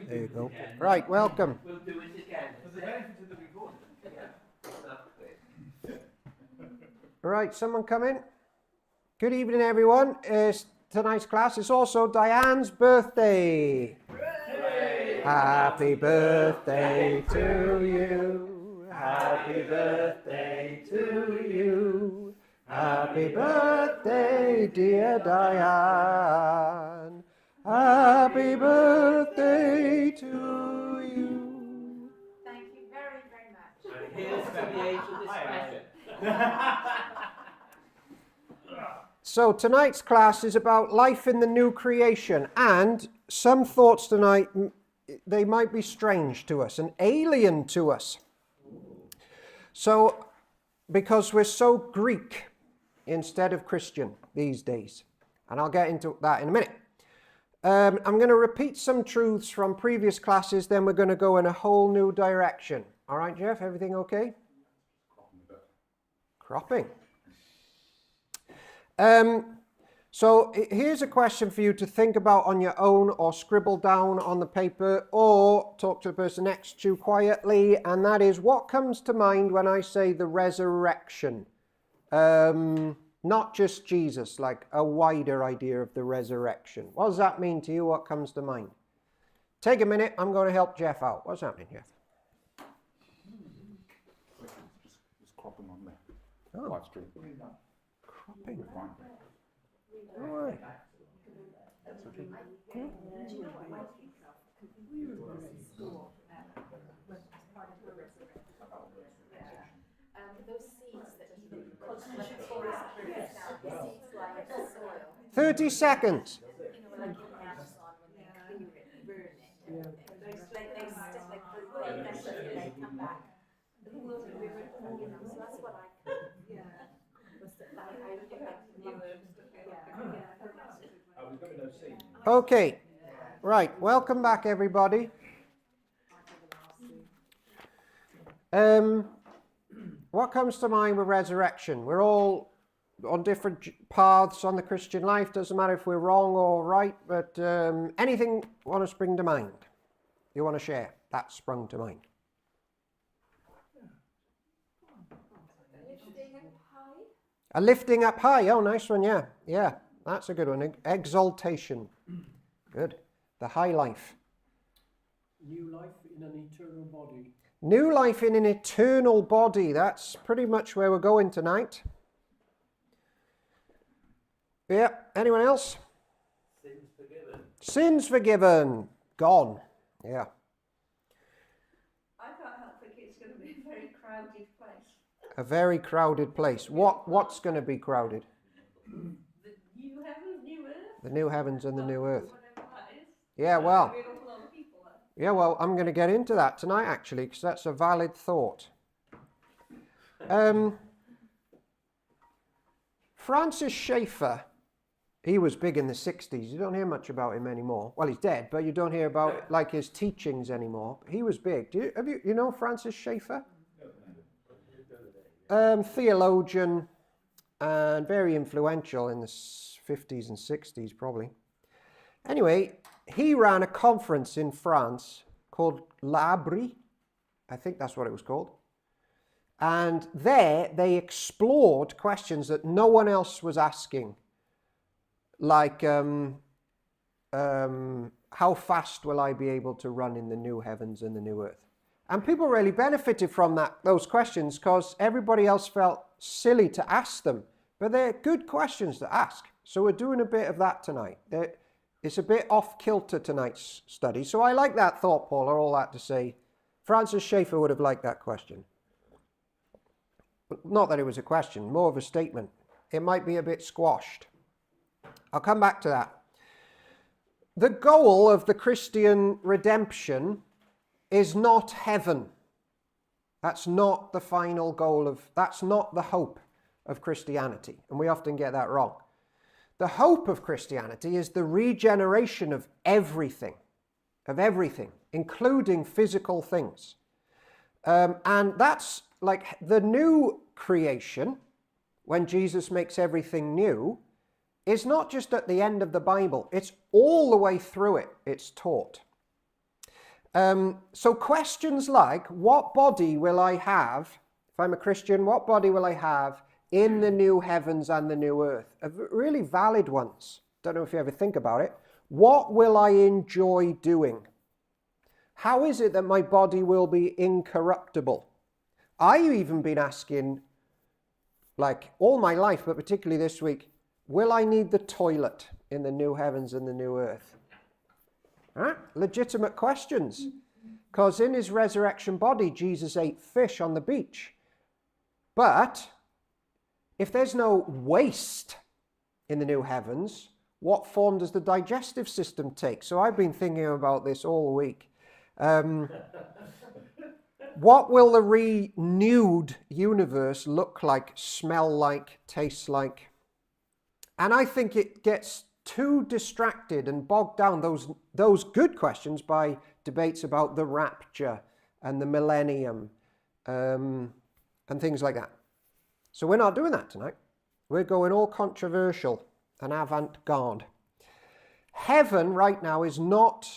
There you go. Right, welcome. We'll do it again. For the benefit of the recording. All right, someone come in. Good evening, everyone. Tonight's class is also Diane's birthday. Hooray! Happy birthday to you. Happy birthday to you. Happy birthday, dear Diane. Happy birthday to you. Thank you very, very much. And here's to the age of discretion. So tonight's class is about life in the new creation, and some thoughts tonight, they might be strange to us and alien to us. So, because we're so Greek instead of Christian these days, and I'll get into that in a minute. I'm going to repeat some truths from previous classes, then we're going to go in a whole new direction. All right, Jeff, everything okay? Cropping. So here's a question for you to think about on your own, or scribble down on the paper, or talk to the person next to you quietly, and that is, what comes to mind when I say the resurrection? Not just Jesus, like a wider idea of the resurrection. What does that mean to you? What comes to mind? Take a minute. I'm going to help Jeff out. What's happening, Jeff? Just cropping on there. Oh. Live stream. Cropping. Fine. All right. That's okay. Those seeds that you put in the forest, seeds like soil. 30 seconds. You know, like the Amazon when they clear it, burn it, and they stick like the message and they come back. The will be river, you know, so that's what I Okay. Right. Welcome back, everybody. What comes to mind with resurrection? We're all on different paths on the Christian life. Doesn't matter if we're wrong or right, but anything you want to spring to mind? You want to share? That sprung to mind. A lifting up high. Oh, nice one. Yeah. Yeah. That's a good one. Exaltation. Good. The high life. New life in an eternal body. New life in an eternal body. That's pretty much where we're going tonight. Yeah. Anyone else? Sins forgiven. Sins forgiven. Gone. Yeah. I can't help thinking it's going to be a very crowded place. A very crowded place. What's going to be crowded? The new heaven, new earth. The new heavens and the new earth. Whatever that is. Yeah, well. There'll be an awful lot of people there. Yeah, well, I'm going to get into that tonight, actually, because that's a valid thought. Francis Schaeffer, he was big in the 60s. You don't hear much about him anymore. Well, he's dead, but you don't hear about like his teachings anymore. He was big. You know Francis Schaeffer? Theologian and very influential in the 50s and 60s, probably. Anyway, he ran a conference in France called L'Abri. I think that's what it was called. And there they explored questions that no one else was asking. Like, how fast will I be able to run in the new heavens and the new earth? And people really benefited from those questions, because everybody else felt silly to ask them. But they're good questions to ask. So we're doing a bit of that tonight. It's a bit off kilter tonight's study. So I like that thought, Paula, all that to say. Francis Schaeffer would have liked that question. Not that it was a question, more of a statement. It might be a bit squashed. I'll come back to that. The goal of the Christian redemption is not heaven. That's not the final goal that's not the hope of Christianity. And we often get that wrong. The hope of Christianity is the regeneration of everything, including physical things. And that's like the new creation, when Jesus makes everything new, is not just at the end of the Bible. It's all the way through it. It's taught. So questions like, what body will I have, if I'm a Christian, what body will I have in the new heavens and the new earth? Are really valid ones. Don't know if you ever think about it. What will I enjoy doing? How is it that my body will be incorruptible? I've even been asking, like all my life, but particularly this week, will I need the toilet in the new heavens and the new earth? Right? Legitimate questions. Because in his resurrection body, Jesus ate fish on the beach. But if there's no waste in the new heavens, what form does the digestive system take? So I've been thinking about this all week. What will the renewed universe look like, smell like, taste like? And I think it gets too distracted and bogged down, those good questions, by debates about the rapture and the millennium and things like that. So we're not doing that tonight. We're going all controversial and avant-garde. Heaven right now is not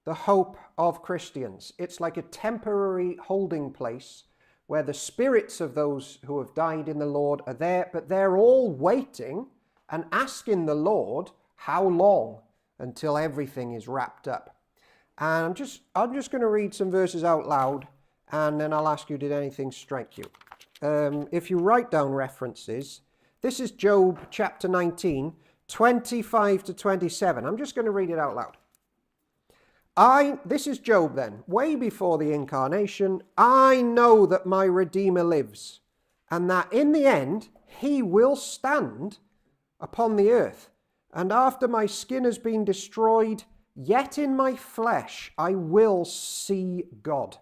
the hope of Christians. It's like a temporary holding place where the spirits of those who have died in the Lord are there, but they're all waiting and asking the Lord how long until everything is wrapped up. And I'm just going to read some verses out loud, and then I'll ask you, did anything strike you? If you write down references, this is Job chapter 19, 25 to 27. I'm just going to read it out loud. This is Job then, way before the incarnation. I know that my Redeemer lives, and that in the end he will stand upon the earth. And after my skin has been destroyed, yet in my flesh I will see God.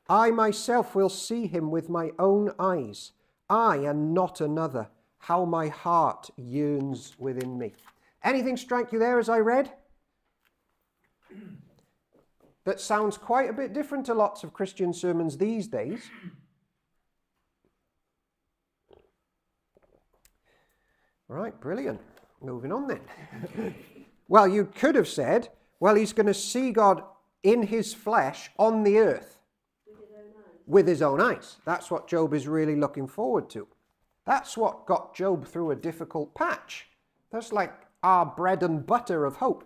I myself will see him with my own eyes. I and not another. How my heart yearns within me. Anything strike you there as I read? That sounds quite a bit different to lots of Christian sermons these days. Right, brilliant. Moving on then. Well, you could have said, well, he's going to see God in his flesh on the earth. With his own eyes. That's what Job is really looking forward to. That's what got Job through a difficult patch. That's like our bread and butter of hope.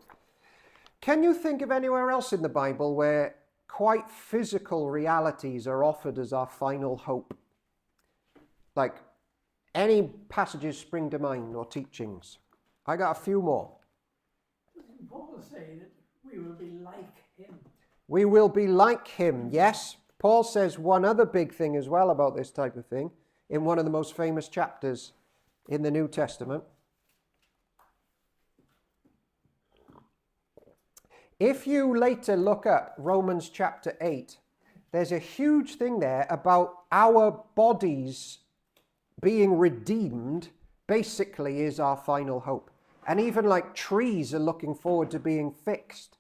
Can you think of anywhere else in the Bible where quite physical realities are offered as our final hope? Like, any passages spring to mind or teachings? I got a few more. Doesn't Paul say that we will be like him? We will be like him, yes. Paul says one other big thing as well about this type of thing in one of the most famous chapters in the New Testament. If you later look up Romans chapter 8, there's a huge thing there about our bodies being redeemed basically is our final hope. And even like trees are looking forward to being fixed.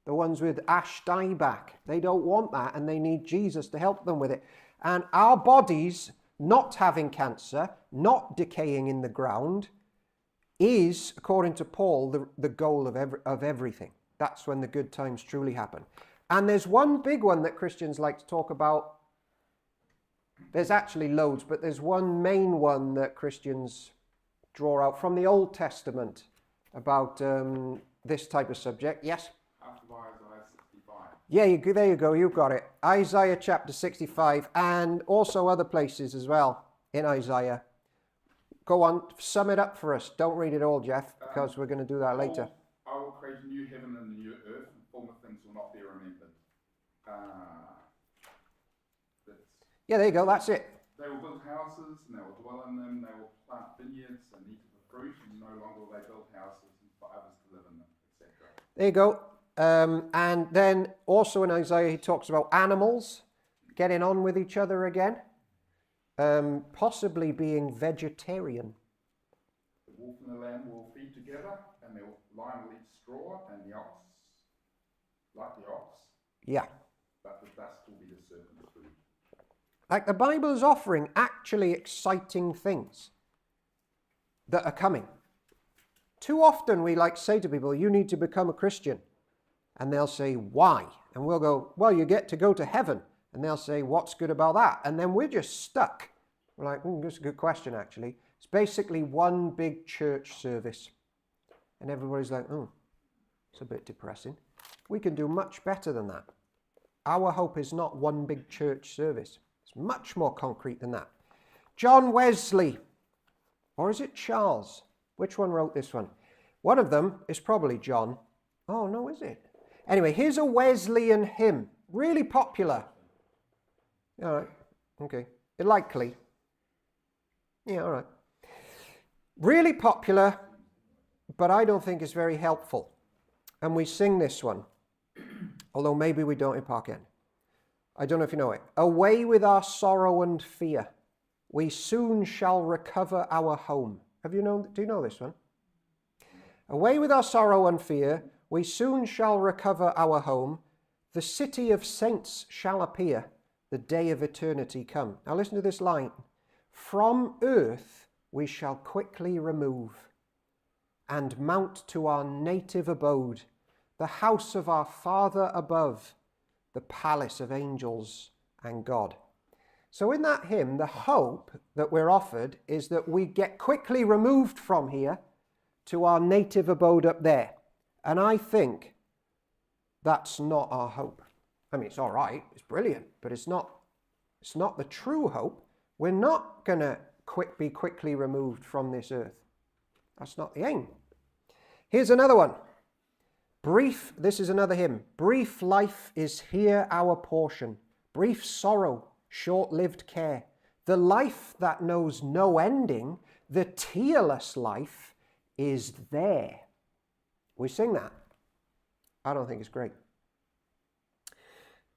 The ones with ash dieback, they don't want that and they need Jesus to help them with it. And our bodies not having cancer, not decaying in the ground, is, according to Paul, the goal of everything. That's when the good times truly happen. And there's one big one that Christians like to talk about. There's actually loads, but there's one main one that Christians draw out from the Old Testament about this type of subject. Yes? After Isaiah 65. Yeah, there you go. You've got it. Isaiah chapter 65 and also other places as well in Isaiah. Go on, sum it up for us. Don't read it all, Jeff, because we're going to do that later. I will create a new heaven and a new earth, and former things will not be remembered. Yeah, there you go. That's it. They will build houses, and they will dwell in them. They will plant vineyards and eat of the fruit, and no longer will they build houses for others to live in them, etc. There you go. And then also in Isaiah, he talks about animals getting on with each other again, possibly being vegetarian. The wolf and the lamb will feed together, and the lion will eat straw, and the ox, like the ox, Yeah. but the dust will be the serpent's food. Like the Bible is offering actually exciting things that are coming. Too often we like say to people, you need to become a Christian. And they'll say, why? And we'll go, well, you get to go to heaven. And they'll say, what's good about that? And then we're just stuck. We're like, that's a good question, actually. It's basically one big church service. And everybody's like, oh, it's a bit depressing. We can do much better than that. Our hope is not one big church service. It's much more concrete than that. John Wesley, or is it Charles? Which one wrote this one? One of them is probably John. Oh, no, is it? Anyway, here's a Wesleyan hymn. Really popular. All right. Okay. Likely. Yeah, all right. Really popular, but I don't think it's very helpful. And we sing this one, although maybe we don't in Park End. I don't know if you know it. Away with our sorrow and fear. We soon shall recover our home. Do you know this one? Away with our sorrow and fear. We soon shall recover our home. The city of saints shall appear. The day of eternity come. Now listen to this line. From earth we shall quickly remove and mount to our native abode, the house of our Father above, the palace of angels and God. So in that hymn, the hope that we're offered is that we get quickly removed from here to our native abode up there. And I think that's not our hope. I mean, it's all right, it's brilliant, but it's not the true hope. We're not going to be quickly removed from this earth. That's not the aim. Here's another one. This is another hymn. Brief life is here our portion. Brief sorrow, short-lived care. The life that knows no ending, the tearless life, is there. We sing that. I don't think it's great.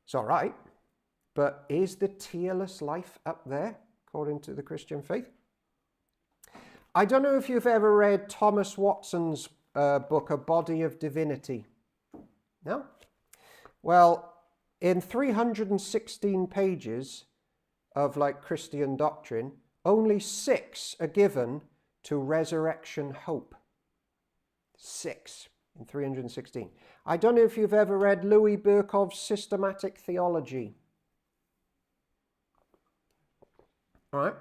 It's all right, but is the tearless life up there, according to the Christian faith? I don't know if you've ever read Thomas Watson's book, A Body of Divinity. No? Well, in 316 pages of Christian doctrine, only 6 are given to resurrection hope. 6 in 316. I don't know if you've ever read Louis Berkhof's Systematic Theology. All right.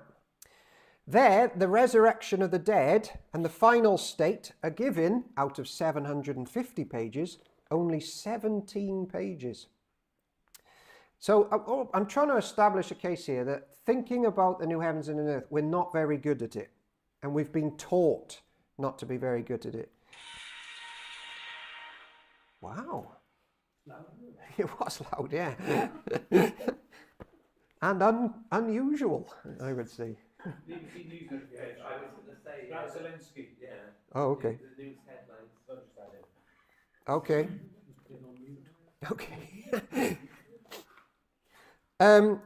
There, the resurrection of the dead and the final state are given, out of 750 pages, only 17 pages. So I'm trying to establish a case here that thinking about the new heavens and the earth, we're not very good at it. And we've been taught not to be very good at it. Wow. It was loud, yeah. And unusual, I would say. BBC News notification. I was going to say. That's Zelensky. Yeah. Oh, okay. The news headlines. Okay. Okay.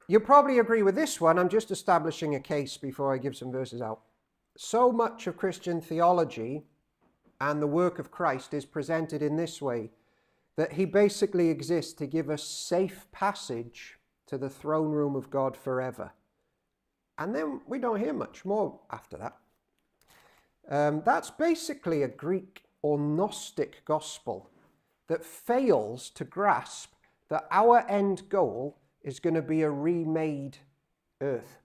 You'll probably agree with this one. I'm just establishing a case before I give some verses out. So much of Christian theology and the work of Christ is presented in this way, that he basically exists to give us safe passage to the throne room of God forever. And then we don't hear much more after that. That's basically a Greek or Gnostic gospel that fails to grasp that our end goal is going to be a remade earth.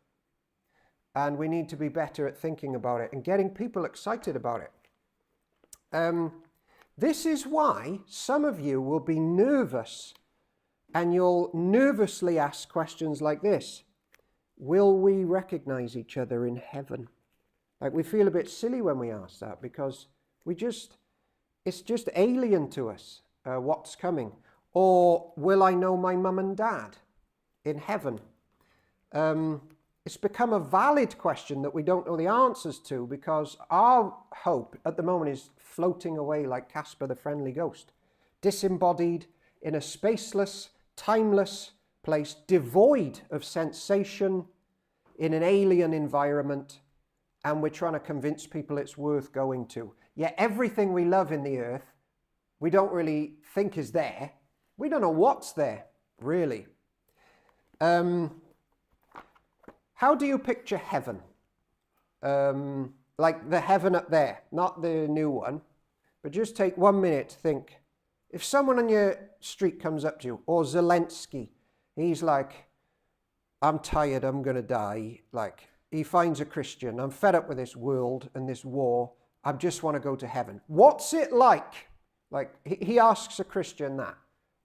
And we need to be better at thinking about it and getting people excited about it. This is why some of you will be nervous and you'll nervously ask questions like this. Will we recognize each other in heaven? We feel a bit silly when we ask that because it's just alien to us what's coming. Or will I know my mum and dad in heaven? It's become a valid question that we don't know the answers to because our hope at the moment is floating away like Casper the Friendly Ghost, disembodied in a spaceless, timeless place, devoid of sensation, in an alien environment, and we're trying to convince people it's worth going to. Yet everything we love in the earth, we don't really think is there. We don't know what's there, really. How do you picture heaven? Like the heaven up there, not the new one, but just take 1 minute to think, If someone on your street comes up to you, or Zelensky, he's like, I'm tired, I'm going to die. Like, he finds a Christian, I'm fed up with this world and this war, I just want to go to heaven. What's it like? Like, he asks a Christian that.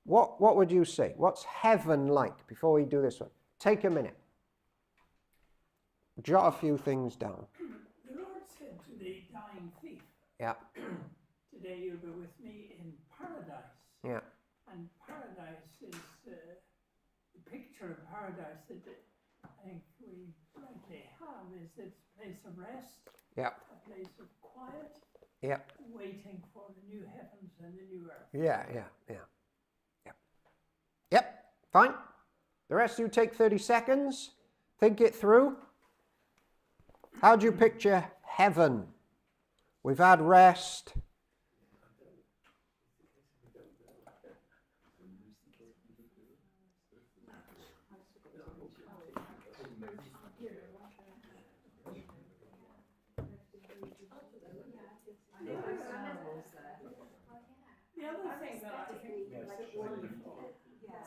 What would you say? What's heaven like? Before we do this one, take a minute. Jot a few things down. The Lord said to the dying thief, Yeah, today you'll be with me in paradise. yeah, And paradise is the picture of paradise that I think we rightly have is it's a place of rest, yeah, a place of quiet, yeah, waiting for the new heavens and the new earth. yeah, yeah, yeah. Yep, fine. The rest of you take 30 seconds. Think it through. How do you picture heaven? We've had rest. The other thing that I think is wonderful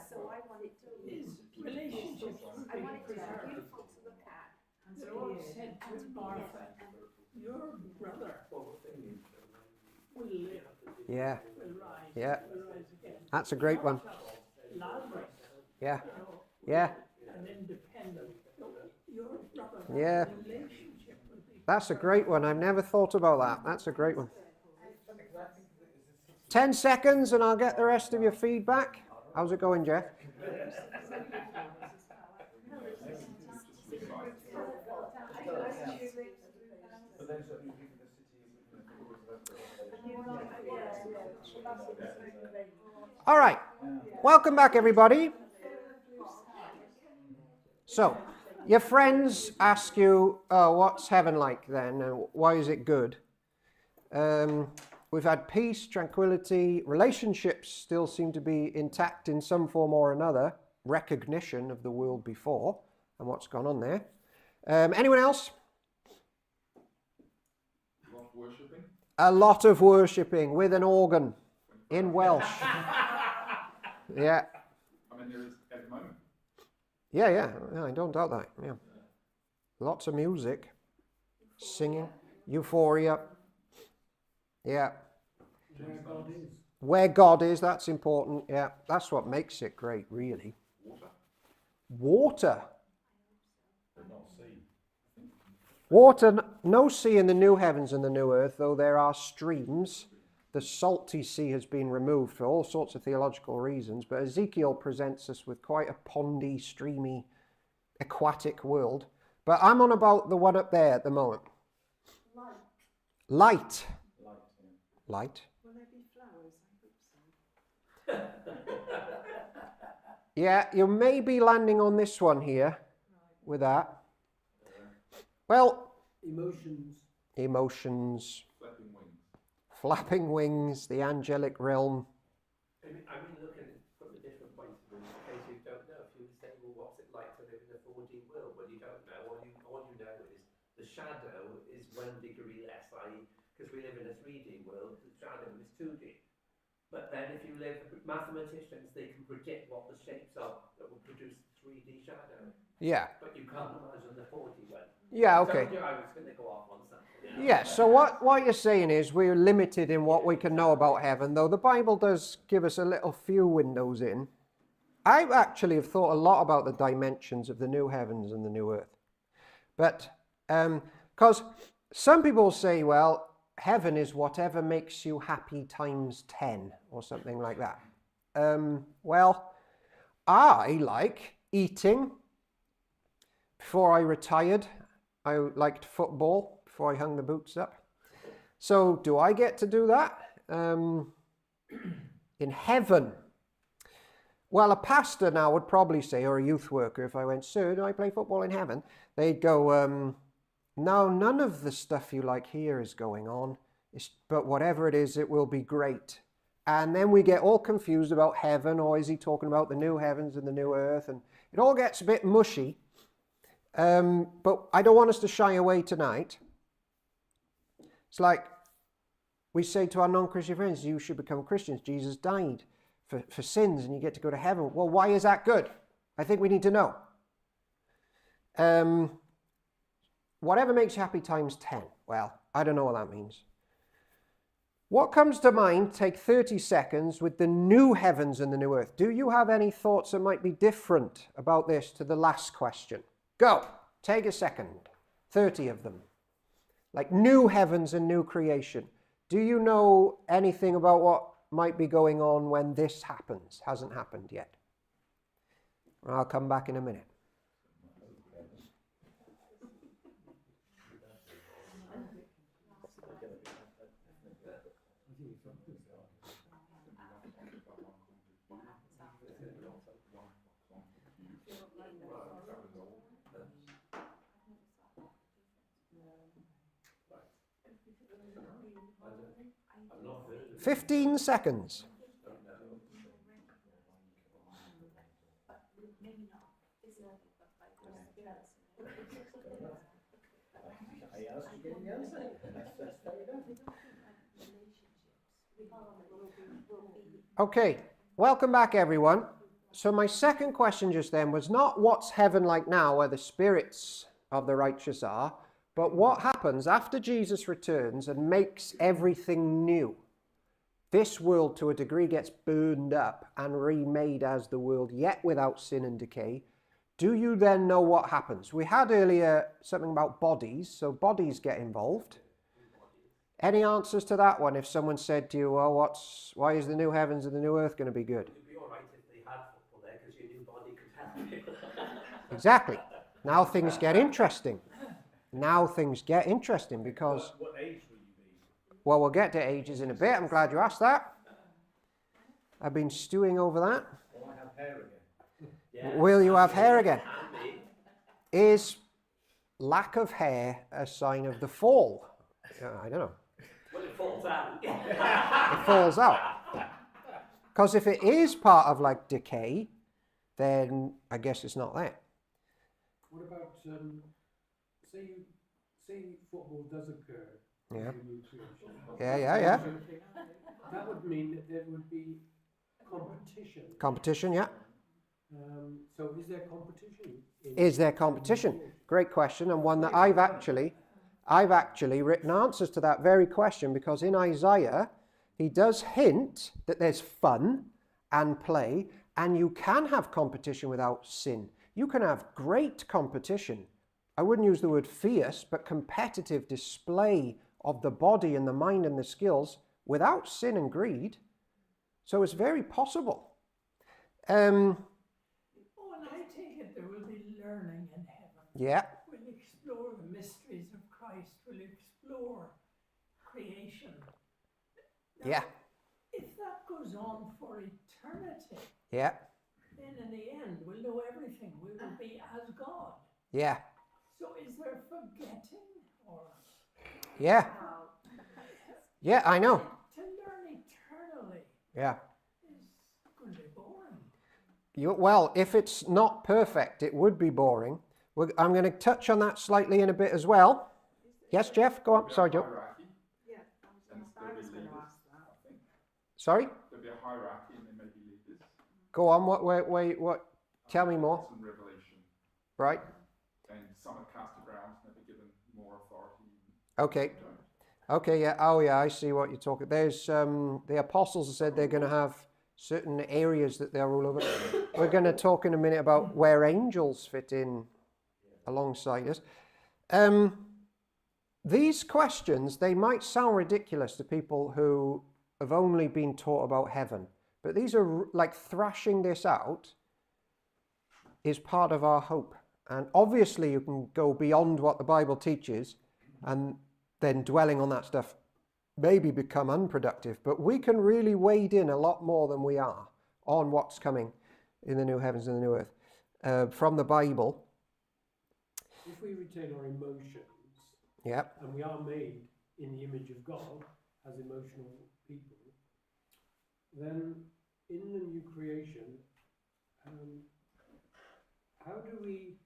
So I want it to be, is relationships would I be want it to be preserved. beautiful to look at. And The to Lord hear said and to be Martha, lived. your brother will live, Yeah, will rise, yeah, will rise again. that's a great one. Lazarus, Yeah, you know, yeah, an independent. Your brother, yeah. relationship will be. That's a great one. I've never thought about that. That's a great one. 10 seconds and I'll get the rest of your feedback. How's it going, Jeff? All right. Welcome back, everybody. So, your friends ask you, oh, what's heaven like then? And why is it good? We've had peace, tranquility, relationships still seem to be intact in some form or another, recognition of the world before and what's gone on there. Anyone else? A lot of worshipping. A lot of worshipping with an organ in Welsh. Yeah. I mean, there is at the moment. Yeah, I don't doubt that. Yeah. Lots of music, singing, euphoria. Yeah. Where God is. Where God is, that's important. Yeah, that's what makes it great, really. Water. Water. But not sea. Water, no sea in the new heavens and the new earth, though there are streams. The salty sea has been removed for all sorts of theological reasons, but Ezekiel presents us with quite a pondy, streamy, aquatic world. But I'm on about the one up there at the moment. Light. Light. Will there be flowers? I hope so. Yeah, you may be landing on this one here with that. Well, emotions, Flapping wings. flapping wings, the angelic realm. I mean, looking at it from a different point of view, in case you don't know, if you say, well, what's it like to live in a 4D world? Well, you don't know. All you know is the shadow is 1 degree less, i.e., because we live in a 3D world, the shadow is 2D. But then if you live, mathematicians, they can predict what the shapes are that will produce 3D shadow. Yeah. But you can't imagine the 4D one. Yeah, okay. So, I was going to go off on something. Yeah, so what you're saying is we're limited in what we can know about heaven, though the Bible does give us a little few windows in. I actually have thought a lot about the dimensions of the new heavens and the new earth. But, because some people say, well, heaven is whatever makes you happy times 10 or something like that. Well, I like eating. Before I retired, I liked football before I hung the boots up. So do I get to do that? In heaven? Well, a pastor now would probably say, or a youth worker, if I went, sir, do I play football in heaven? They'd go, no, none of the stuff you like here is going on, but whatever it is, it will be great. And then we get all confused about heaven, or is he talking about the new heavens and the new earth? And it all gets a bit mushy. But I don't want us to shy away tonight. It's like, we say to our non-Christian friends, you should become Christians. Jesus died for sins and you get to go to heaven. Well, why is that good? I think we need to know. Whatever makes you happy times 10. Well, I don't know what that means. What comes to mind, take 30 seconds, with the new heavens and the new earth? Do you have any thoughts that might be different about this to the last question? Go. Take a second. 30 of them. Like new heavens and new creation. Do you know anything about what might be going on when this happens? Hasn't happened yet. I'll come back in a minute. I've not heard of it. 15 seconds. Okay, welcome back everyone. So my second question just then was not what's heaven like now where the spirits of the righteous are, but what happens after Jesus returns and makes everything new. This world to a degree gets burned up and remade as the world, yet without sin and decay. Do you then know what happens? We had earlier something about bodies, so bodies get involved. Any answers to that one? If someone said to you, well, why is the new heavens and the new earth going to be good? It'd be all right if they had football there, because your new body could help you. Exactly. Now things get interesting. Now things get interesting because... What age will you be? Well, we'll get to ages in a bit. I'm glad you asked that. I've been stewing over that. Will I have hair again? Yeah. Will you have hair again? Can be. Is lack of hair a sign of the fall? I don't know. Well, it falls out. It falls out. Because if it is part of like decay, then I guess it's not there. What about, say football does occur Yeah. in the new creation. Yeah. That would mean that there would be competition. Competition, yeah. So is there competition? Is there competition? Great question, and one that I've actually written answers to that very question, because in Isaiah, he does hint that there's fun and play, and you can have competition without sin. You can have great competition. I wouldn't use the word fierce, but competitive display of the body and the mind and the skills without sin and greed. So it's very possible. Oh, and I take it there will be learning in heaven. Yeah. We'll explore the mysteries of Christ. We'll explore creation. Now, Yeah. if that goes on for eternity, Yeah. then in the end we'll know everything. We will be as God. Yeah. So is there forgetting or Yeah. Yeah, I know. to learn eternally Yeah. is going to be boring. Well, if it's not perfect, it would be boring. I'm going to touch on that slightly in a bit as well. Yes, Jeff? Go on. Sorry, Joe. Hierarchy, Yeah, and there'll be leaders, I think. Sorry? There'll be a hierarchy and there may be leaders. Go on. What? Tell me more. Some revelation. Right. And some are cast around, never given more authority. Okay. Don't. Okay, yeah. Oh, yeah, I see what you're talking. There's the apostles said they're going to have certain areas that they'll rule over. We're going to talk in a minute about where angels fit in alongside us. These questions, they might sound ridiculous to people who have only been taught about heaven, but these are like thrashing this out is part of our hope. And obviously you can go beyond what the Bible teaches and then dwelling on that stuff maybe become unproductive, but we can really wade in a lot more than we are on what's coming in the new heavens and the new earth from the Bible. If we retain our emotions, Yeah. and we are made in the image of God as emotional people, then in the new creation, how do we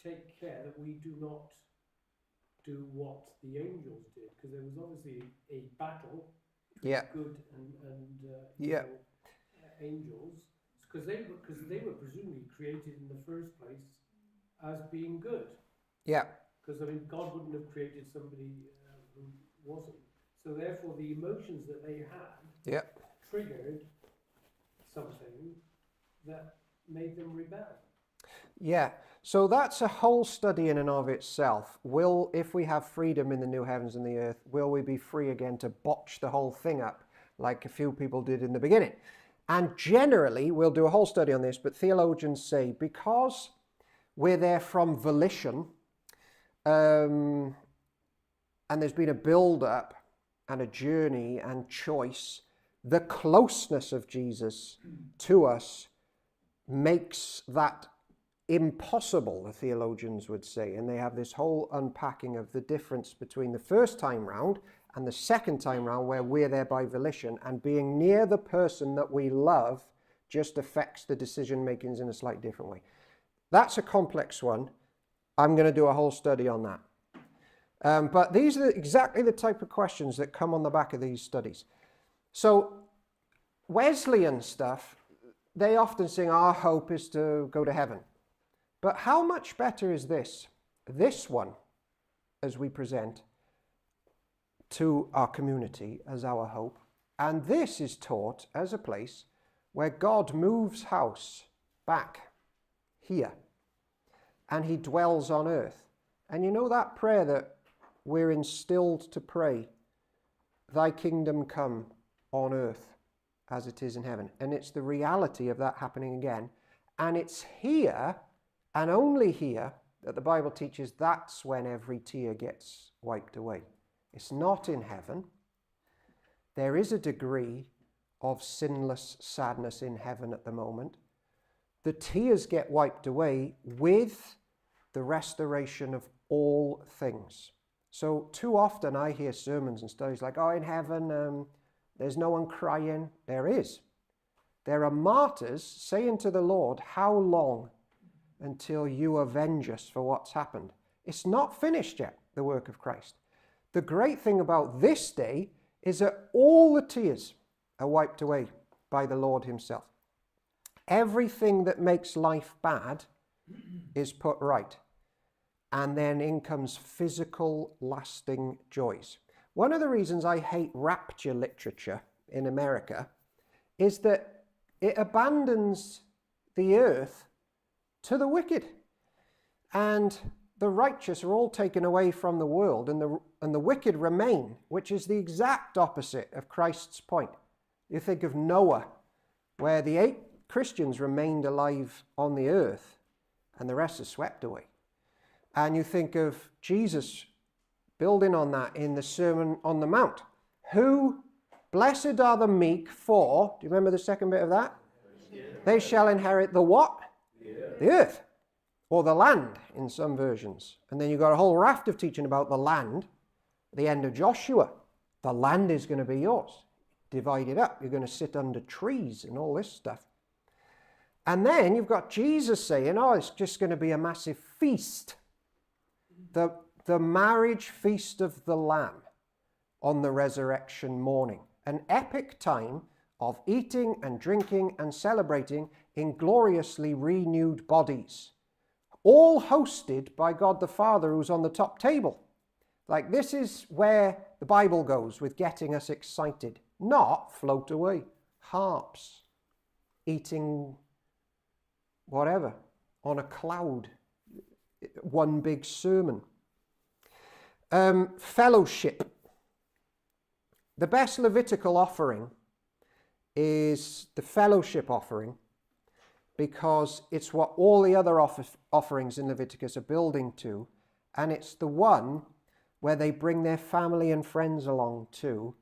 take care that we do not do what the angels did, because there was obviously a battle Yeah. good and Yeah. evil, angels, because they were presumably created in the first place as being good. Yeah. Because I mean, God wouldn't have created somebody who wasn't. So therefore, the emotions that they had Yeah. triggered something that made them rebel. Yeah. So that's a whole study in and of itself. If we have freedom in the new heavens and the earth, will we be free again to botch the whole thing up like a few people did in the beginning? And generally, we'll do a whole study on this, but theologians say because we're there from volition, and there's been a build-up and a journey and choice, the closeness of Jesus to us makes that impossible, the theologians would say. And they have this whole unpacking of the difference between the first time round and the second time round, where we're there by volition, and being near the person that we love just affects the decision makings in a slightly different way. That's a complex one. I'm going to do a whole study on that. But these are exactly the type of questions that come on the back of these studies. So Wesleyan stuff, they often sing, our hope is to go to heaven. But how much better is this one, as we present to our community as our hope? And this is taught as a place where God moves house back here, and he dwells on earth. And you know that prayer that we're instilled to pray, thy kingdom come on earth as it is in heaven. And it's the reality of that happening again. And it's here, and only here, that the Bible teaches that's when every tear gets wiped away. It's not in heaven. There is a degree of sinless sadness in heaven at the moment. The tears get wiped away with the restoration of all things. So too often I hear sermons and studies like, oh, in heaven, there's no one crying. There is. There are martyrs saying to the Lord, how long until you avenge us for what's happened? It's not finished yet, the work of Christ. The great thing about this day is that all the tears are wiped away by the Lord himself. Everything that makes life bad is put right. And then in comes physical, lasting joys. One of the reasons I hate rapture literature in America is that it abandons the earth to the wicked. And the righteous are all taken away from the world, and the wicked remain, which is the exact opposite of Christ's point. You think of Noah, where the 8 Christians remained alive on the earth, and the rest is swept away. And you think of Jesus building on that in the Sermon on the Mount. Blessed are the meek, for, do you remember the second bit of that? They shall inherit the what? The earth. Or the land in some versions. And then you've got a whole raft of teaching about the land at the end of Joshua. The land is going to be yours. Divide it up. You're going to sit under trees and all this stuff. And then you've got Jesus saying, oh, it's just going to be a massive feast. The marriage feast of the Lamb on the resurrection morning. An epic time of eating and drinking and celebrating in gloriously renewed bodies. All hosted by God the Father, who's on the top table. Like, this is where the Bible goes with getting us excited. Not float away. Harps. Eating whatever. On a cloud. One big sermon. Fellowship. The best Levitical offering is the fellowship offering, because it's what all the other offerings in Leviticus are building to, and it's the one where they bring their family and friends along too,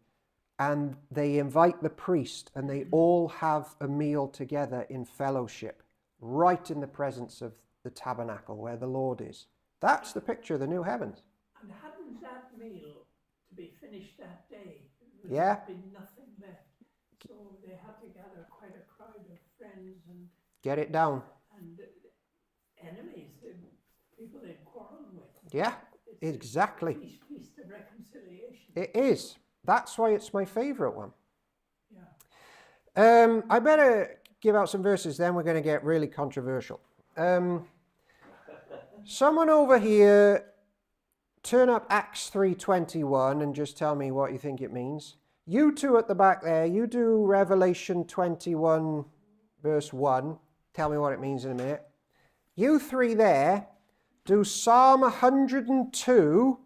and they invite the priest, and they all have a meal together in fellowship, right in the presence of the tabernacle where the Lord is. That's the picture of the new heavens. And hadn't that meal to be finished that day? Yeah. There'd been nothing left. So they had to gather quite a crowd of friends and Get it down. enemies, people they'd quarreled with. Yeah. Exactly. Feast of reconciliation. It is. That's why it's my favourite one. Yeah. I better give out some verses, then we're going to get really controversial. Someone over here, turn up Acts 3:21 and just tell me what you think it means. You two at the back there, you do Revelation 21 verse 1. Tell me what it means in a minute. You three there, do Psalm 102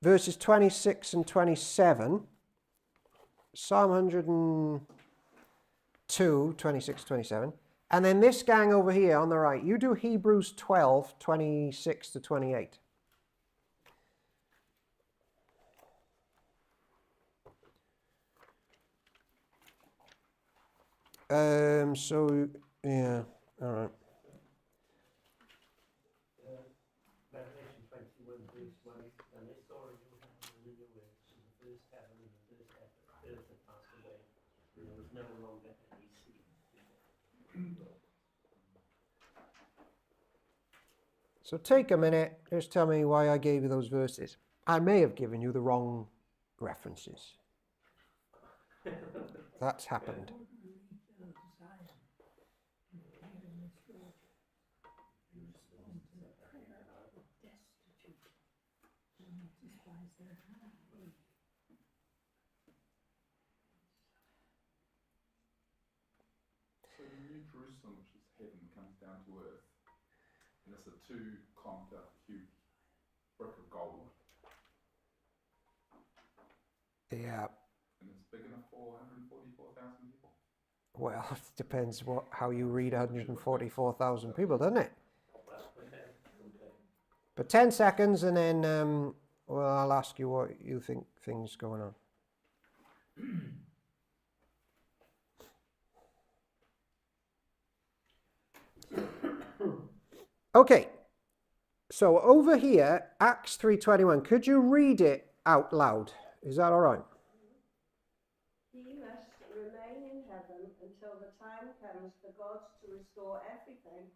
verses 26 and 27. Psalm 102, 26, 27. And then this gang over here on the right, you do Hebrews 12, 26 to 28. So, yeah, all right. Revelation 21 verse 1, and they saw a new heaven and a new earth, so the first heaven and the first earth had passed away, and there was no longer any sea. So take a minute, just tell me why I gave you those verses. I may have given you the wrong references. That's happened. So the New Jerusalem, which is heaven, comes down to earth, and it's a 2-kilometre cube brick of gold, Yeah, and it's big enough for 144,000 people. well, it depends how you read 144,000 people, doesn't it? But 10 seconds and then, well, I'll ask you what you think things going on. Okay, so over here, Acts 3:21, could you read it out loud? Is that all right? He must remain in heaven until the time comes for God to restore everything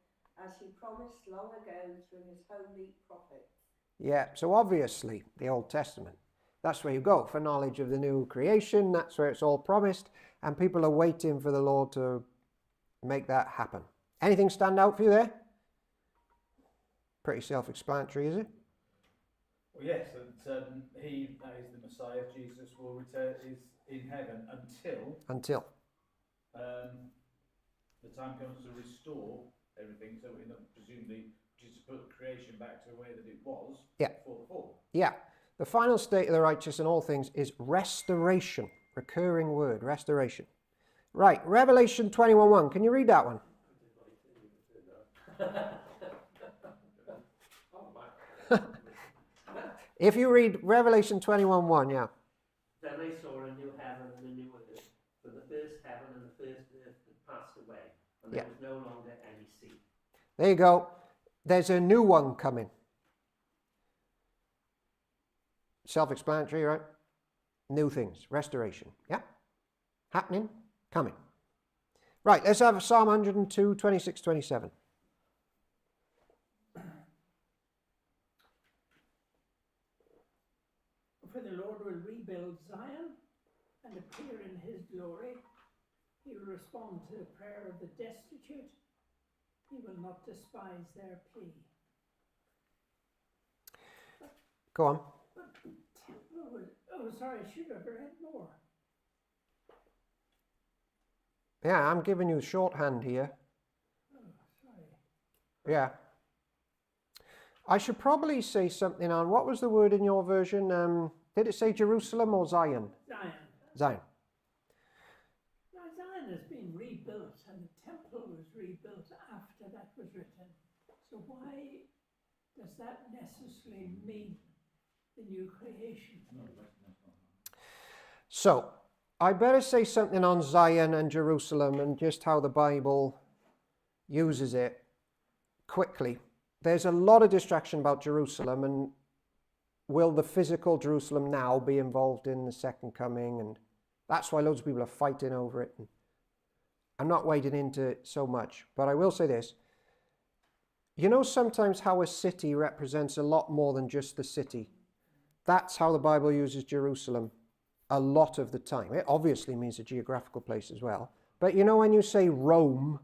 as he promised long ago through his holy prophets. Yeah, so obviously the Old Testament. That's where you go for knowledge of the new creation. That's where it's all promised. And people are waiting for the Lord to make that happen. Anything stand out for you there? Pretty self-explanatory, is it? Well, yes, and he, that is the Messiah, Jesus, will return, is in heaven until the time comes to restore everything. So, presumably, just to put creation back to the way that it was before the fall. Yeah. The final state of the righteous in all things is restoration. Recurring word, restoration. Right, Revelation 21:1. Can you read that one? If you read Revelation 21:1, yeah. Then they saw a new heaven and a new earth, for the first heaven and the first earth had passed away, and there was no longer any sea. There you go. There's a new one coming. Self-explanatory, right? New things, restoration. Yeah? Happening, coming. Right, let's have Psalm 102, 26, 27. For the Lord will rebuild Zion and appear in his glory. He will respond to the prayer of the destitute. He will not despise their plea. Go on. But temple was, oh, sorry, I should have read more. Yeah, I'm giving you shorthand here. Oh, sorry. Yeah. I should probably say something on, what was the word in your version? Did it say Jerusalem or Zion? Zion. Zion. Now, Zion has been rebuilt, and the temple was rebuilt after that was written. So why does that necessarily mean the new creation? So, I better say something on Zion and Jerusalem and just how the Bible uses it quickly. There's a lot of distraction about Jerusalem, and will the physical Jerusalem now be involved in the second coming? And that's why loads of people are fighting over it. And I'm not wading into it so much, but I will say this. You know sometimes how a city represents a lot more than just the city. That's how the Bible uses Jerusalem a lot of the time. It obviously means a geographical place as well. But you know when you say Rome,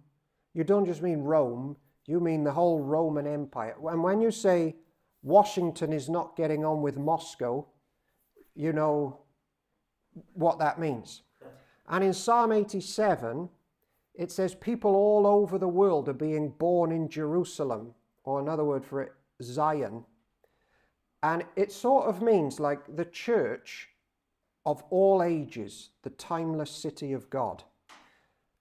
you don't just mean Rome, you mean the whole Roman Empire. And when you say Washington is not getting on with Moscow, you know what that means. And in Psalm 87, it says people all over the world are being born in Jerusalem, or another word for it, Zion. And it sort of means like the church of all ages, the timeless city of God.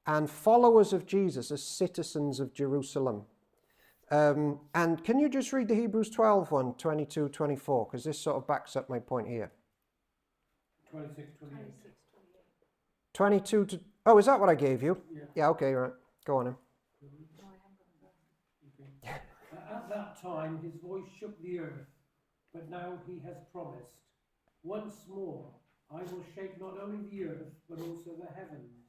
And followers of Jesus as citizens of Jerusalem. And can you just read the Hebrews 12 one, 22, 24, because this sort of backs up my point here. 26, 28. 22 to, oh, is that what I gave you? Yeah. Okay, right. Go on then. Okay. At that time his voice shook the earth, but now he has promised, once more I will shake not only the earth, but also the heavens.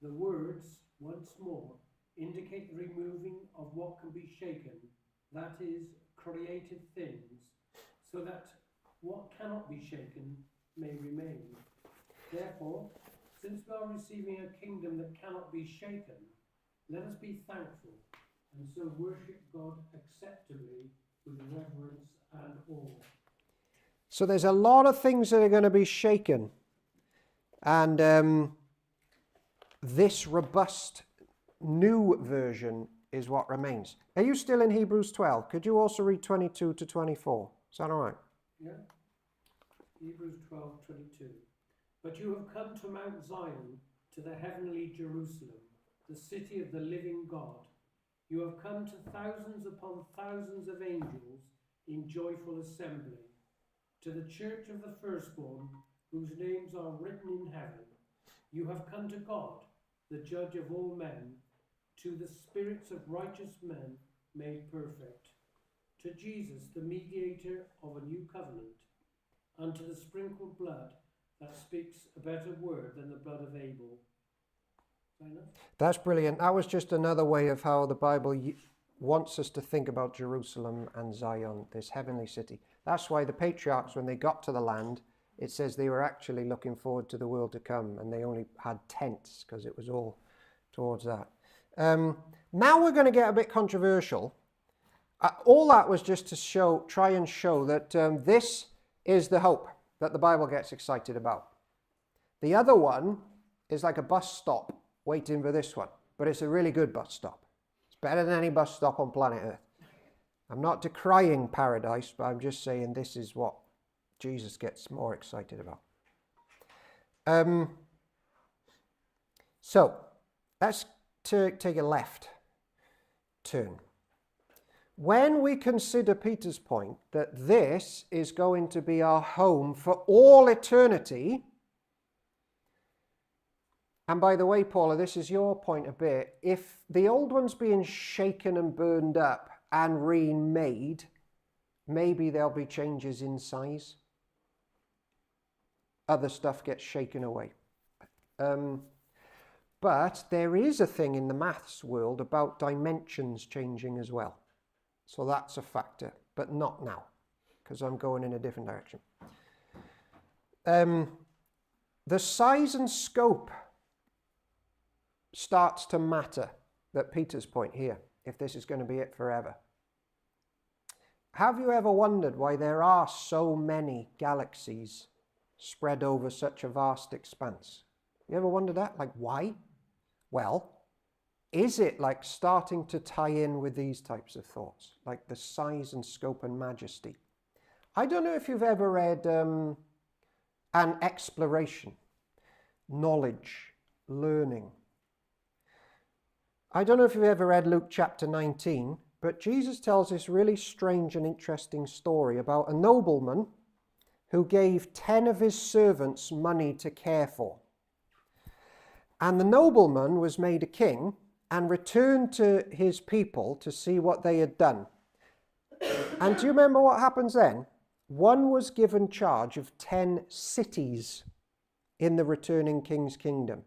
The words, once more, indicate the removing of what can be shaken, that is, created things, so that what cannot be shaken may remain. Therefore, since we are receiving a kingdom that cannot be shaken, let us be thankful, and so worship God acceptably with reverence and awe. So there's a lot of things that are going to be shaken. And this robust new version is what remains. Are you still in Hebrews 12? Could you also read 22 to 24? Is that all right? Yeah? Hebrews 12:22. But you have come to Mount Zion, to the heavenly Jerusalem, the city of the living God. You have come to thousands upon thousands of angels in joyful assembly, to the church of the firstborn, whose names are written in heaven. You have come to God, the judge of all men, to the spirits of righteous men made perfect, to Jesus, the mediator of a new covenant, unto the sprinkled blood that speaks a better word than the blood of Abel. Is that enough? That's brilliant. That was just another way of how the Bible wants us to think about Jerusalem and Zion, this heavenly city. That's why the patriarchs, when they got to the land, it says they were actually looking forward to the world to come, and they only had tents because it was all towards that. Now we're going to get a bit controversial. All that was just to try and show that this is the hope that the Bible gets excited about. The other one is like a bus stop waiting for this one, but it's a really good bus stop. It's better than any bus stop on planet Earth. I'm not decrying paradise, but I'm just saying this is what Jesus gets more excited about. So let's take a left turn. When we consider Peter's point that this is going to be our home for all eternity, and by the way, Paula, this is your point a bit, if the old one's being shaken and burned up and remade, maybe there'll be changes in size. Other stuff gets shaken away. But there is a thing in the maths world about dimensions changing as well. So that's a factor, but not now, because I'm going in a different direction. The size and scope starts to matter, that Peter's point here, if this is going to be it forever. Have you ever wondered why there are so many galaxies spread over such a vast expanse? You ever wondered that? Like, why? Well, is it like starting to tie in with these types of thoughts, like the size and scope and majesty? I don't know if you've ever read an exploration, knowledge, learning. I don't know if you've ever read Luke chapter 19, but Jesus tells this really strange and interesting story about a nobleman who gave 10 of his servants money to care for. And the nobleman was made a king and returned to his people to see what they had done. And do you remember what happens then? One was given charge of 10 cities in the returning king's kingdom.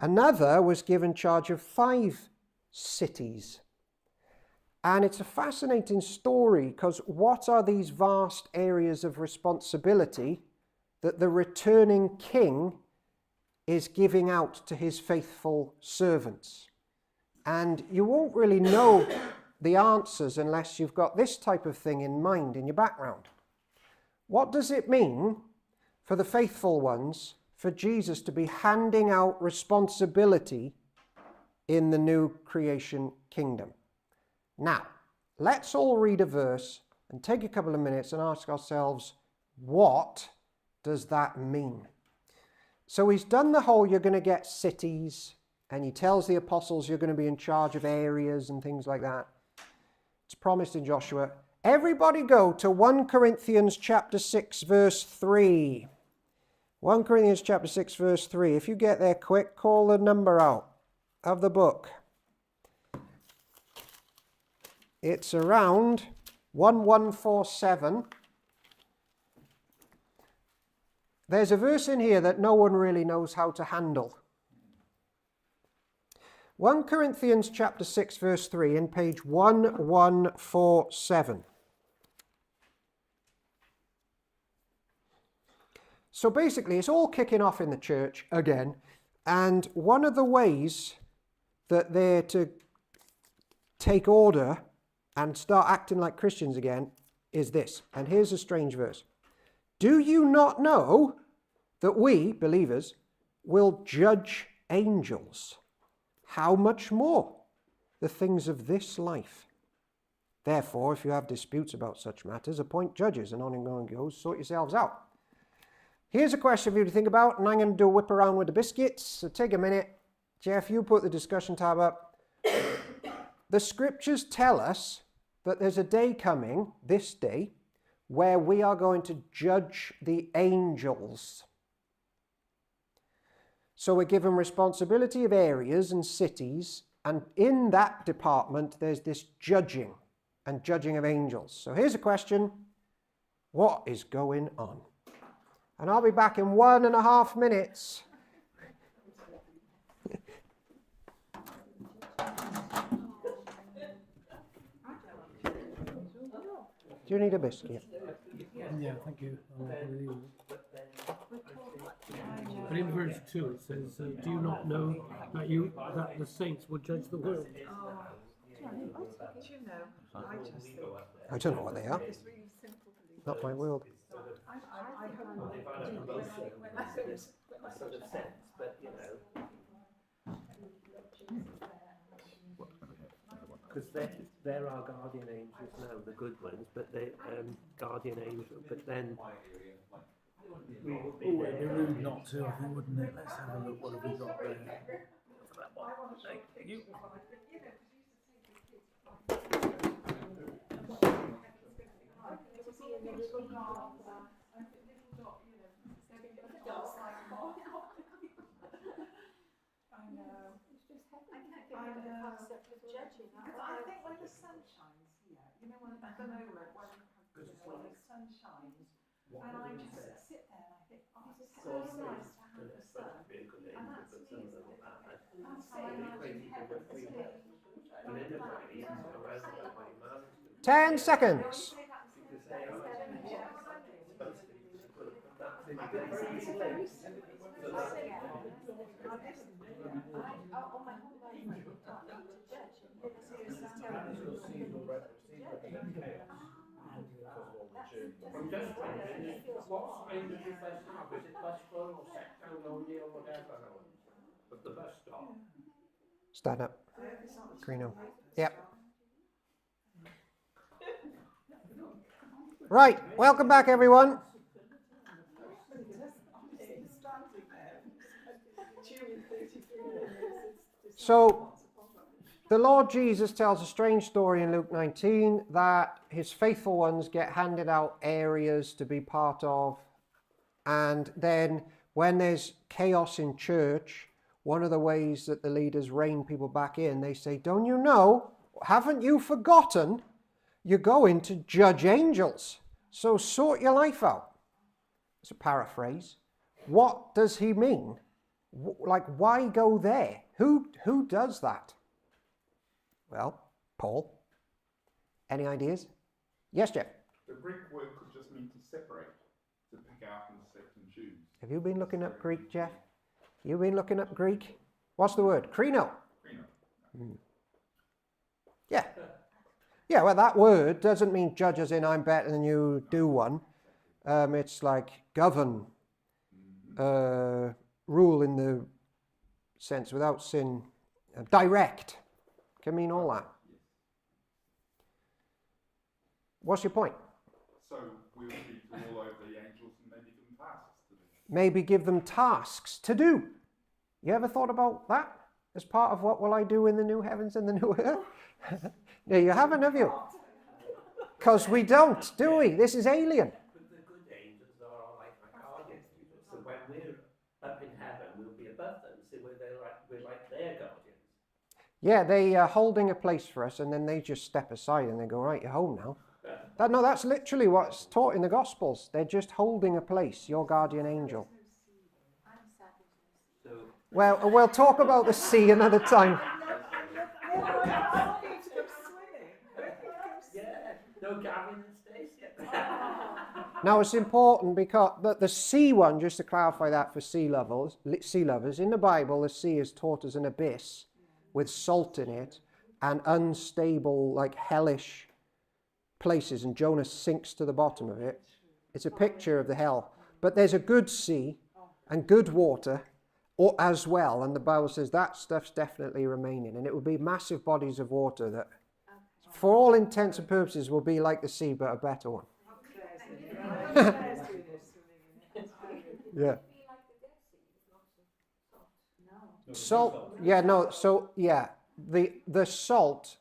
Another was given charge of 5 cities. And it's a fascinating story because what are these vast areas of responsibility that the returning king is giving out to his faithful servants? And you won't really know the answers unless you've got this type of thing in mind in your background. What does it mean for the faithful ones for Jesus to be handing out responsibility in the new creation kingdom? Now, let's all read a verse and take a couple of minutes and ask ourselves, what does that mean? So he's done the whole, you're going to get cities, and he tells the apostles you're going to be in charge of areas and things like that. It's promised in Joshua. Everybody go to 1 Corinthians chapter 6 verse 3. 1 Corinthians chapter 6 verse 3. If you get there quick, call the number out of the book. It's around 1147. There's a verse in here that no one really knows how to handle. 1 Corinthians chapter 6 verse 3 in page 1147. So basically it's all kicking off in the church again, and one of the ways that they're to take order and start acting like Christians again is this. And here's a strange verse. Do you not know that we, believers, will judge angels? How much more the things of this life? Therefore, if you have disputes about such matters, appoint judges, and on and on goes, sort yourselves out. Here's a question for you to think about, and I'm going to do a whip around with the biscuits, so take a minute. Jeff, you put the discussion tab up. The scriptures tell us that there's a day coming, this day, where we are going to judge the angels. So we're given responsibility of areas and cities, and in that department there's this judging and judging of angels. So here's a question. What is going on? And I'll be back in 1.5 minutes. Do you need a biscuit? Yeah, thank you. But in verse 2 it says, do you not know that the saints will judge the world? I don't know what they are. Not my world. Sort of sense, but you know, because there are guardian angels now, the good ones, but they guardian angel, but then we will be It'd be there. rude not to, I think, wouldn't it? Let's have a look. What have we got there? Look at that one. Thank you. I think when the sun shines here, you know, when at the moment when the sun shines, and I just sit there and I think, oh, it's so nice to have the sun, and that's me, isn't it? That's how I imagine heaven to be. 10 seconds. What kind of bus stop? Is it bus full or set down only or whatever? But the bus stop. Stand up. Greeno. Yep. Right, welcome back everyone. So, the Lord Jesus tells a strange story in Luke 19 that his faithful ones get handed out areas to be part of, and then when there's chaos in church, one of the ways that the leaders rein people back in, they say, don't you know, haven't you forgotten, you're going to judge angels, so sort your life out. It's a paraphrase. What does he mean? Like, why go there? Who does that? Well, Paul. Any ideas? Yes, Jeff. The Greek word could just mean to separate, to pick out and select and choose. Have you been looking up Greek, Jeff? You been looking up Greek? What's the word? Krino. Krino. Yeah. Yeah, well, that word doesn't mean judge as in I'm better than you, do one. It's like govern, rule in the sense without sin, direct, can mean all that. What's your point? So we would be to rule over the angels and maybe give them tasks to do. Maybe give them tasks to do. You ever thought about that as part of what will I do in the new heavens and the new earth? No, you haven't, have you? Because we don't, do we? This is alien. But the good angels are like our guardians. So when we're up in heaven, we'll be above them. So we're like their guardians. Yeah, they are holding a place for us, and then they just step aside and they go, right, you're home now. No, that's literally what's taught in the Gospels. They're just holding a place, your guardian angel. So Well, we'll talk about the sea another time. yeah, no Gavin and Stacey. Now, it's important because the sea one, just to clarify that for sea lovers, in the Bible, the sea is taught as an abyss with salt in it and unstable, like hellish places, and Jonah sinks to the bottom of it. It's a picture of the hell. But there's a good sea and good water as well, and the Bible says that stuff's definitely remaining, and it will be massive bodies of water that, for all intents and purposes, will be like the sea, but a better one. Yeah. Salt, yeah, no, so, yeah, the salt,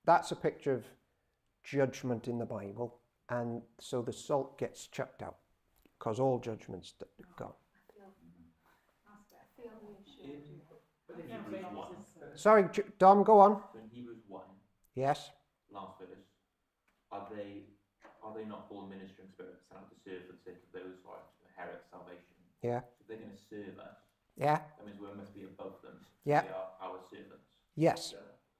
that's a picture of judgment in the Bible, and so the salt gets chucked out, because all judgment's gone. But in Hebrews 1, Sorry, Dom, go on. So in Hebrews 1, Yes. last verse, are they not all ministering spirits sent out to serve for the sake of those who are to inherit salvation? Yeah. So if they're going to serve us, Yeah. that means we must be above them. Yeah. They are our servants. Yes.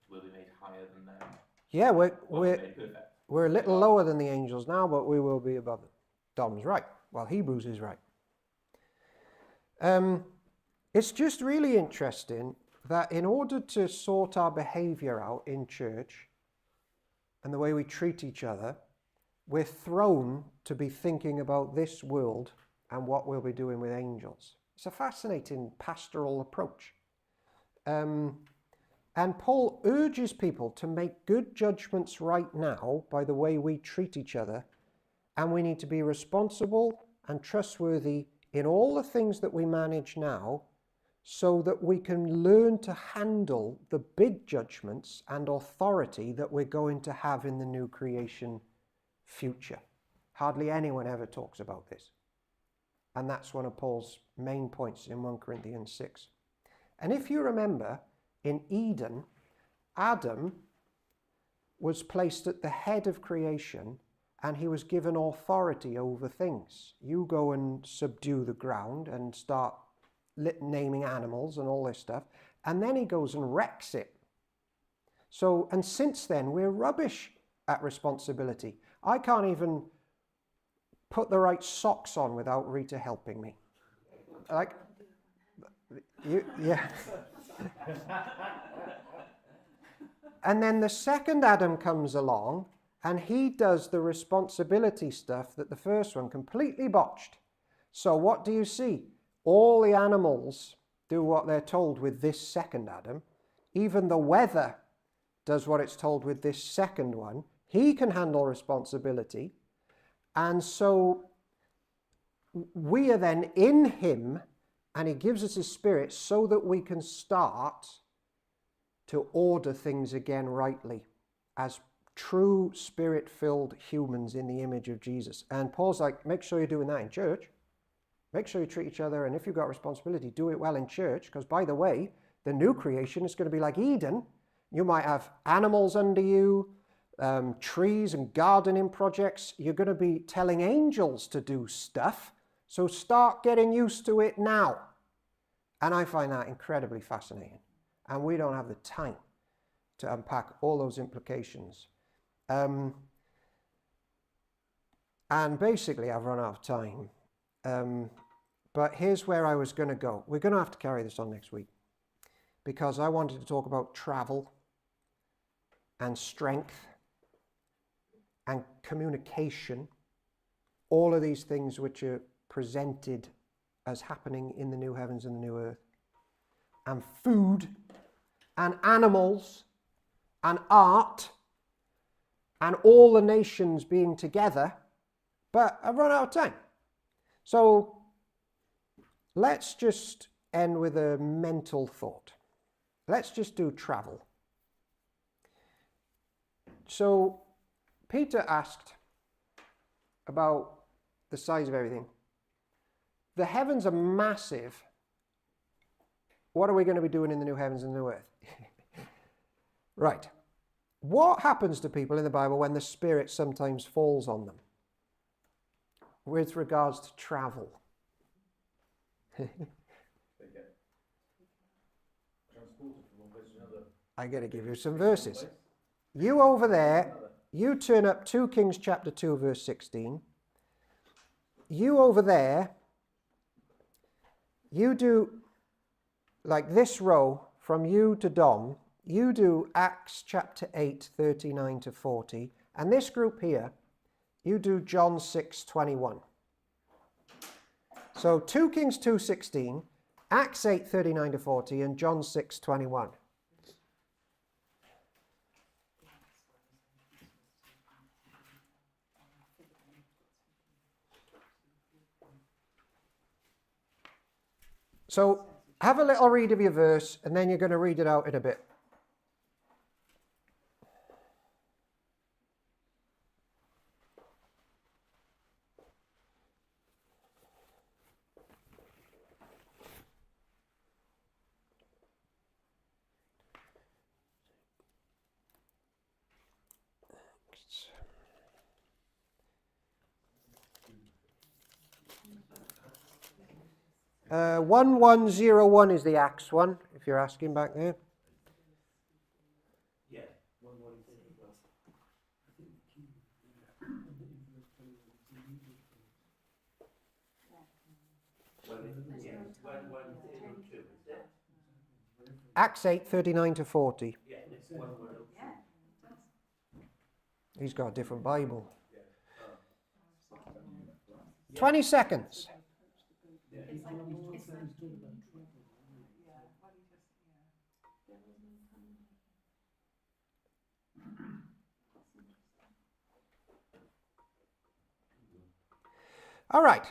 We'll be made higher than them. Yeah, Well, made perfect. we're a little lower than the angels now, but we will be above them. Dom's right. Well, Hebrews is right. It's just really interesting that in order to sort our behavior out in church and the way we treat each other, we're thrown to be thinking about this world and what we'll be doing with angels. It's a fascinating pastoral approach. And Paul urges people to make good judgments right now by the way we treat each other, and we need to be responsible and trustworthy in all the things that we manage now, so that we can learn to handle the big judgments and authority that we're going to have in the new creation future. Hardly anyone ever talks about this. And that's one of Paul's main points in 1 Corinthians 6. And if you remember, in Eden, Adam was placed at the head of creation, and he was given authority over things. You go and subdue the ground and start naming animals and all this stuff, and then he goes and wrecks it. So, and since then, we're rubbish at responsibility. I can't even put the right socks on without Rita helping me. Like, yeah. And then the second Adam comes along, and he does the responsibility stuff that the first one completely botched. So what do you see? All the animals do what they're told with this second Adam. Even the weather does what it's told with this second one. He can handle responsibility. And so we are then in him, and he gives us his spirit so that we can start to order things again rightly as true spirit-filled humans in the image of Jesus. And Paul's like, make sure you're doing that in church. Make sure you treat each other, and if you've got responsibility, do it well in church, because by the way, the new creation is going to be like Eden. You might have animals under you, trees and gardening projects. You're going to be telling angels to do stuff, so start getting used to it now. And I find that incredibly fascinating, and we don't have the time to unpack all those implications. And basically, I've run out of time. But here's where I was going to go. We're going to have to carry this on next week, because I wanted to talk about travel and strength and communication, all of these things which are presented as happening in the new heavens and the new earth, and food and animals and art and all the nations being together, but I've run out of time. So let's just end with a mental thought. Let's just do travel. So Peter asked about the size of everything. The heavens are massive. What are we going to be doing in the new heavens and the new earth? Right. What happens to people in the Bible when the Spirit sometimes falls on them with regards to travel? They get transported from one place to another. I got to give you some verses. You over there, you turn up 2 Kings chapter 2 verse 16. You over there, you do like this row from you to Dom, you do Acts chapter 8, 39 to 40. And this group here, you do John 6, 21. So 2 Kings 2, 16, Acts 8, 39 to 40, and John 6, 21. So have a little read of your verse, and then you're going to read it out in a bit. Uh, 1101 is the Acts one, if you're asking back there. Yeah, 1101. Yeah, 1102, is it? Acts 8, 39 to 40. Yeah, it's 1102. He's got a different Bible. 20 seconds. All right.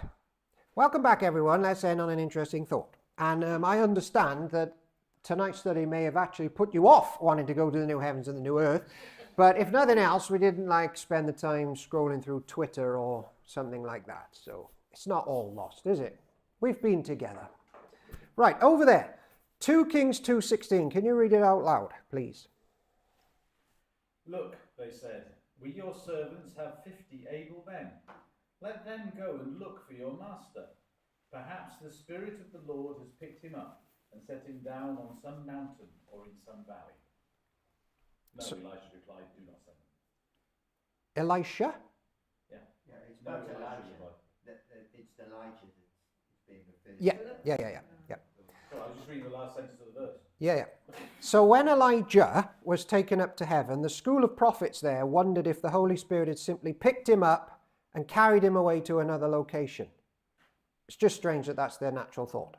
Welcome back, everyone. Let's end on an interesting thought. And I understand that tonight's study may have actually put you off wanting to go to the new heavens and the new earth. But if nothing else, we didn't spend the time scrolling through Twitter or something like that. So it's not all lost, is it? We've been together. Right, over there. 2 Kings 2:16. Can you read it out loud, please? Look, they said, we your servants have 50 able men. Let them go and look for your master. Perhaps the Spirit of the Lord has picked him up and set him down on some mountain or in some valley. No, Elisha replied, do not send them. Elisha? Yeah, it's about Elijah. It's Elijah that's being referred to. Yeah. So I was just reading the last sentence of the verse. Yeah. So when Elijah was taken up to heaven, the school of prophets there wondered if the Holy Spirit had simply picked him up and carried him away to another location. It's just strange that that's their natural thought.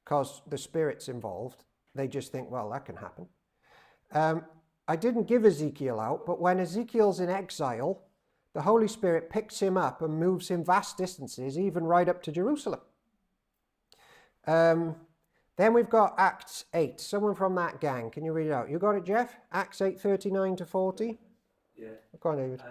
Because the Spirit's involved, they just think, well, that can happen. I didn't give Ezekiel out, but when Ezekiel's in exile, the Holy Spirit picks him up and moves him vast distances, even right up to Jerusalem. Then we've got Acts 8. Someone from that gang, can you read it out? You got it, Jeff? Acts 8, 39 to 40? Yeah. Go on, David.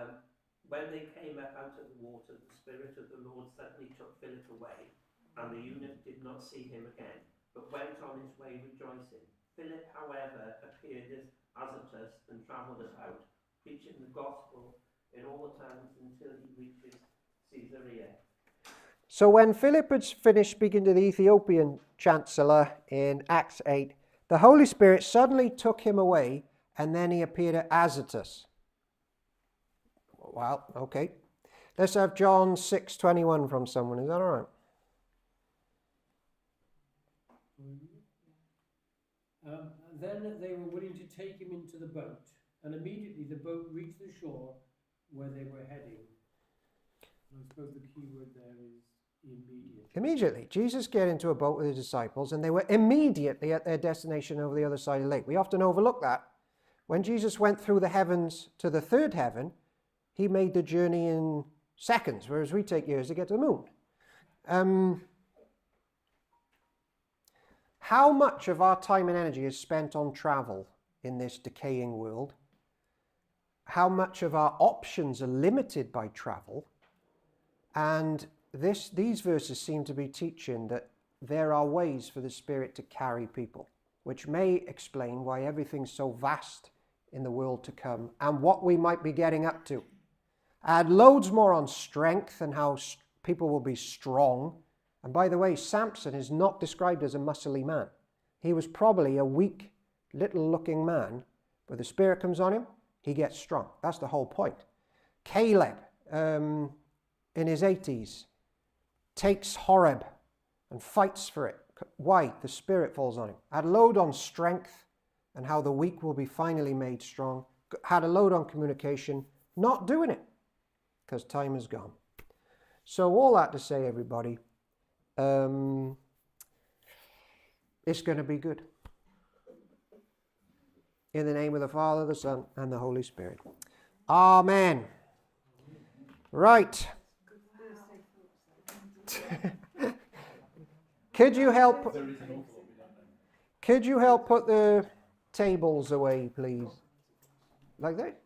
When they came up out of the water, the Spirit of the Lord suddenly took Philip away, and the eunuch did not see him again, but went on his way rejoicing. Philip, however, appeared as Azotus and travelled about, preaching the gospel in all the towns until he reaches Caesarea. So when Philip had finished speaking to the Ethiopian chancellor in Acts 8, the Holy Spirit suddenly took him away, and then he appeared at Azotus. while. Okay. Let's have John 6:21 from someone. Is that all right? Then they were willing to take him into the boat, and immediately the boat reached the shore where they were heading. I suppose the key word there is immediate. Immediately. Jesus get into a boat with his disciples, and they were immediately at their destination over the other side of the lake. We often overlook that. When Jesus went through the heavens to the third heaven, he made the journey in seconds, whereas we take years to get to the moon. How much of our time and energy is spent on travel in this decaying world? How much of our options are limited by travel? And these verses seem to be teaching that there are ways for the Spirit to carry people, which may explain why everything's so vast in the world to come and what we might be getting up to. I had loads more on strength and how people will be strong. And by the way, Samson is not described as a muscly man. He was probably a weak, little-looking man, but the Spirit comes on him, he gets strong. That's the whole point. Caleb, in his 80s, takes Horeb and fights for it. Why? The Spirit falls on him. Had a load on strength and how the weak will be finally made strong. Had a load on communication, not doing it because time is gone. So all that to say, everybody, it's going to be good. In the name of the Father, the Son, and the Holy Spirit. Amen. Right. Could you help put the tables away, please? Like that?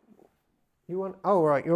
You want? Oh, right. You're